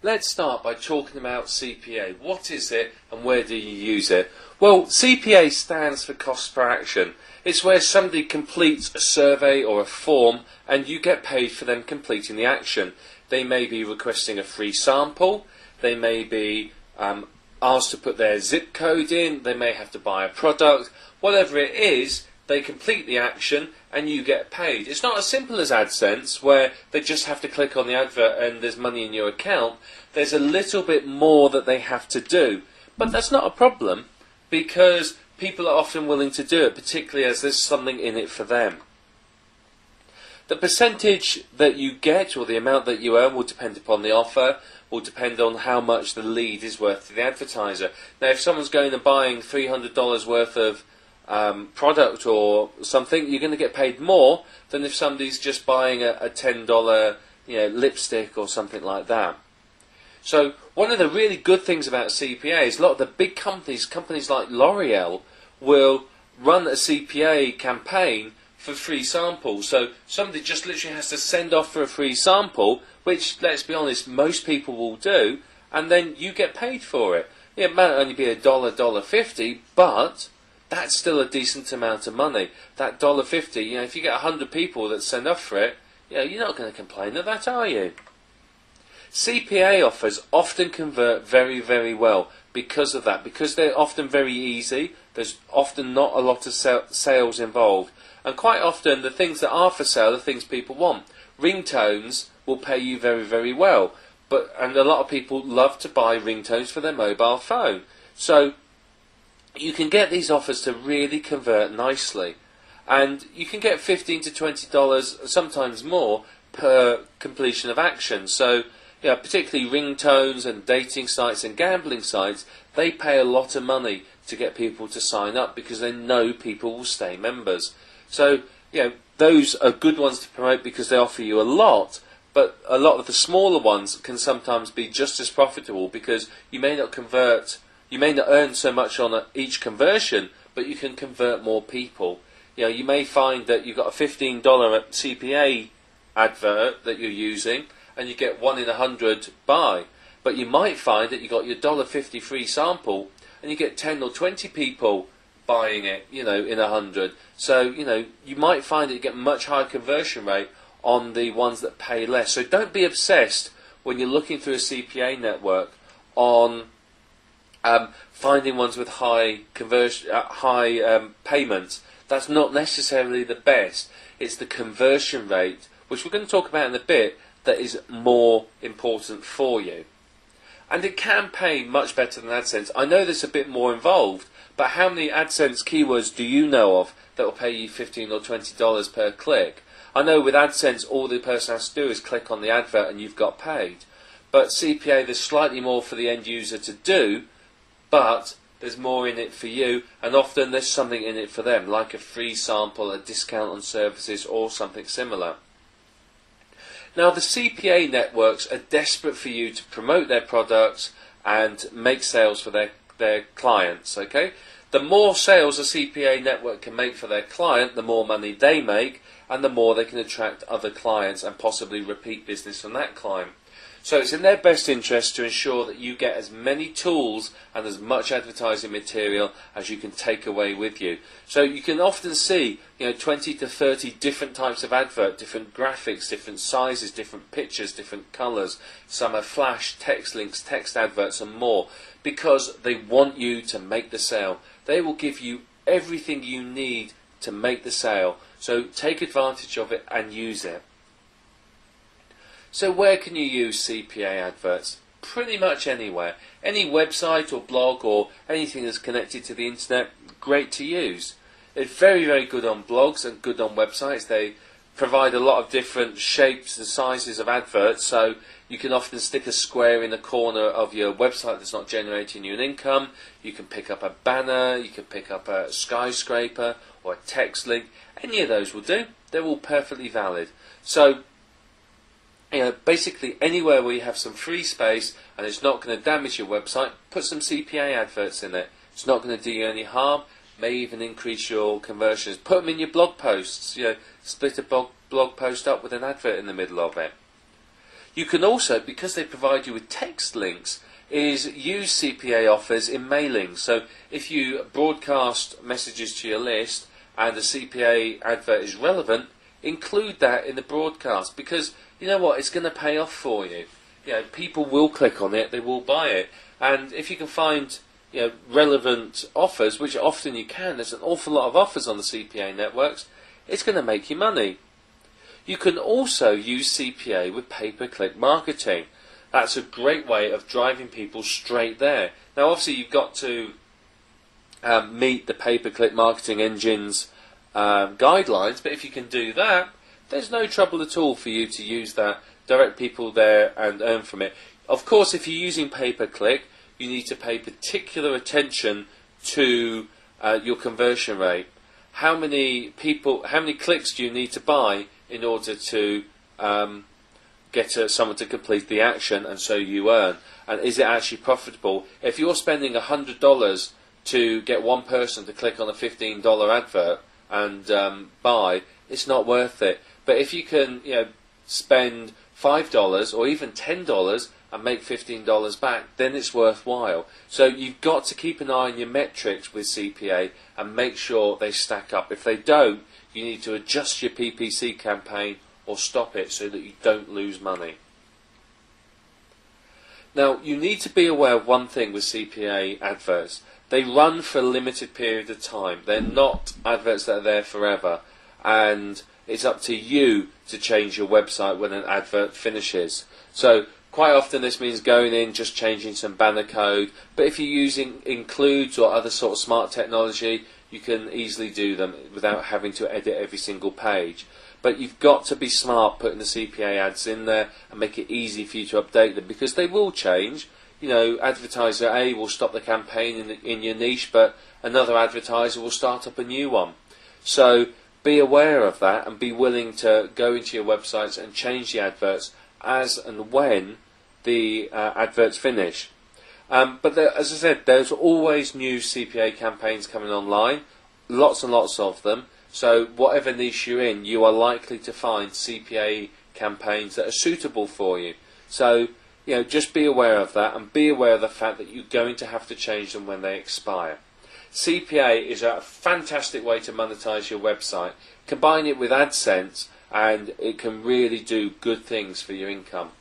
Let's start by talking about CPA. What is it and where do you use it? Well, CPA stands for cost per action. It's where somebody completes a survey or a form and you get paid for them completing the action. They may be requesting a free sample, they may be asked to put their zip code in, they may have to buy a product, whatever it is, they complete the action and you get paid. It's not as simple as AdSense where they just have to click on the advert and there's money in your account. There's a little bit more that they have to do. But that's not a problem because people are often willing to do it, particularly as there's something in it for them. The percentage that you get or the amount that you earn will depend upon the offer, will depend on how much the lead is worth to the advertiser. Now if someone's going and buying $300 worth of product or something, you're going to get paid more than if somebody's just buying a $10 lipstick or something like that. So one of the really good things about CPA is a lot of the big companies like L'Oreal, will run a CPA campaign for free samples. So somebody just literally has to send off for a free sample, which, let's be honest, most people will do, and then you get paid for it. It might only be $1.50, but that's still a decent amount of money. That $1.50, if you get 100 people that send off for it, you're not going to complain of that, are you? CPA offers often convert very, very well because of that, because they're often very easy. There's often not a lot of sales involved, and quite often the things that are for sale are things people want. Ringtones will pay you very, very well, and a lot of people love to buy ringtones for their mobile phone. So you can get these offers to really convert nicely, and you can get $15 to $20, sometimes more, per completion of action. So particularly ringtones and dating sites and gambling sites, they pay a lot of money to get people to sign up because they know people will stay members. So those are good ones to promote because they offer you a lot, but a lot of the smaller ones can sometimes be just as profitable because you may not earn so much on each conversion, but you can convert more people. You may find that you've got a $15 CPA advert that you're using, and you get 1 in 100 buy. But you might find that you got your $1.50 free sample, and you get 10 or 20 people buying it, in 100. So, you might find that you get much higher conversion rate on the ones that pay less. So don't be obsessed when you're looking through a CPA network on finding ones with high payments. That's not necessarily the best. It's the conversion rate, which we're going to talk about in a bit, that is more important for you. And it can pay much better than AdSense. I know there's a bit more involved, but how many AdSense keywords do you know of that will pay you $15 or $20 per click? I know with AdSense all the person has to do is click on the advert and you've got paid. But CPA, there's slightly more for the end user to do, but there's more in it for you, and often there's something in it for them, like a free sample, a discount on services, or something similar. Now the CPA networks are desperate for you to promote their products and make sales for their clients, okay? The more sales a CPA network can make for their client, the more money they make, and the more they can attract other clients and possibly repeat business from that client. So it's in their best interest to ensure that you get as many tools and as much advertising material as you can take away with you. So you can often see 20 to 30 different types of advert, different graphics, different sizes, different pictures, different colours. Some are flash, text links, text adverts and more, because they want you to make the sale. They will give you everything you need to make the sale. So take advantage of it and use it. So where can you use CPA adverts? Pretty much anywhere. Any website or blog or anything that's connected to the internet, great to use. It's very, very good on blogs and good on websites. They provide a lot of different shapes and sizes of adverts, so you can often stick a square in the corner of your website that's not generating you an income. You can pick up a banner, you can pick up a skyscraper or a text link. Any of those will do. They're all perfectly valid. So basically anywhere where you have some free space and it's not going to damage your website, put some CPA adverts in it. It's not going to do you any harm, may even increase your conversions. Put them in your blog posts, split a blog post up with an advert in the middle of it. You can also, because they provide you with text links, is use CPA offers in mailings. So if you broadcast messages to your list and a CPA advert is relevant, include that in the broadcast, because you know what, it's going to pay off for you. You know, people will click on it, they will buy it, and if you can find relevant offers, which often you can, there's an awful lot of offers on the CPA networks, it's going to make you money. You can also use CPA with pay-per-click marketing. That's a great way of driving people straight there. Now obviously you've got to meet the pay-per-click marketing engine's guidelines, but if you can do that, there's no trouble at all for you to use that, direct people there and earn from it. Of course, if you're using pay-per-click, you need to pay particular attention to your conversion rate. How many clicks do you need to buy in order to get someone to complete the action, and so you earn? And is it actually profitable? If you're spending $100 to get one person to click on a $15 advert and buy, it's not worth it. But if you can, spend $5 or even $10 and make $15 back, then it's worthwhile. So you've got to keep an eye on your metrics with CPA and make sure they stack up. If they don't, you need to adjust your PPC campaign or stop it so that you don't lose money. Now, you need to be aware of one thing with CPA adverts. They run for a limited period of time. They're not adverts that are there forever. And it's up to you to change your website when an advert finishes. So quite often this means going in, just changing some banner code. But if you're using includes or other sort of smart technology, you can easily do them without having to edit every single page. But you've got to be smart putting the CPA ads in there and make it easy for you to update them, because they will change. Advertiser A will stop the campaign in your niche, but another advertiser will start up a new one. So be aware of that and be willing to go into your websites and change the adverts as and when the adverts finish. But as I said, there's always new CPA campaigns coming online, lots and lots of them. So whatever niche you're in, you are likely to find CPA campaigns that are suitable for you. So just be aware of that, and be aware of the fact that you're going to have to change them when they expire. CPA is a fantastic way to monetize your website. Combine it with AdSense and it can really do good things for your income.